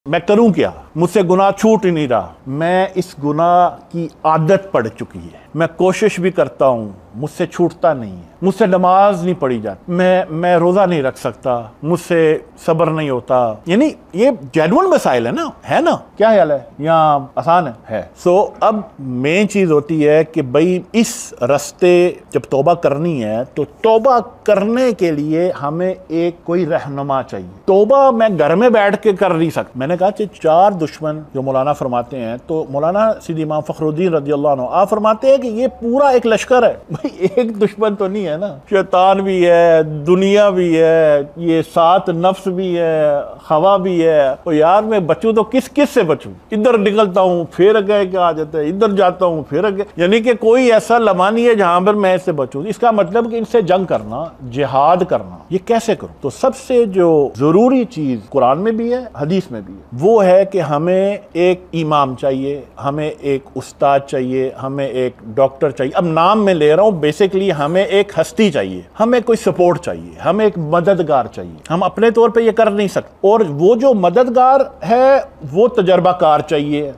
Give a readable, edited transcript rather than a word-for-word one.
मैं करूं क्या, मुझसे गुनाह छूट ही नहीं रहा, मैं इस गुनाह की आदत पड़ चुकी है, मैं कोशिश भी करता हूं, मुझसे छूटता नहीं है, मुझसे नमाज नहीं पढ़ी जाती, मैं रोज़ा नहीं रख सकता, मुझसे सब्र नहीं होता। यानी ये जेन्युइन मसाइल है ना, क्या ख्याल है, यहाँ आसान है। सो अब मेन चीज़ होती है कि भाई इस रास्ते जब तौबा करनी है तो तौबा करने के लिए हमें एक कोई रहनुमा चाहिए। तौबा मैं घर में बैठ के कर नहीं सकता। मैंने कहा कि 4 दुश्मन जो मौलाना फरमाते हैं, तो मौलाना सीधी इमाम फखरुद्दीन रज़ी अल्लाह अन्हु आप फरमाते हैं कि ये पूरा एक लश्कर है। भाई एक दुश्मन तो नहीं है ना, शैतान भी है, दुनिया भी है, ये 7 नफ्स भी है, हवा भी है। तो यार मैं बचूं तो किस से बचूं? इधर निकलता हूँ फिर अगे क्या आ जाता है, इधर जाता हूँ फिर अगे, यानी कि कोई ऐसा लम्हा नहीं है जहां पर मैं इससे बचूं। इसका मतलब कि इनसे जंग करना, जिहाद करना, ये कैसे करूं? तो सबसे जो जरूरी चीज कुरान में भी है, हदीस में भी है, वो है कि हमें एक इमाम चाहिए, हमें एक उस्ताद चाहिए, हमें एक डॉक्टर चाहिए। अब नाम मैं ले रहा हूं, बेसिकली हमें एक हस्ती चाहिए, हमें कोई सपोर्ट चाहिए, हमें एक मददगार चाहिए। हम अपने तौर पे ये कर नहीं सकते, और वो जो मददगार है वो तजर्बाकार चाहिए।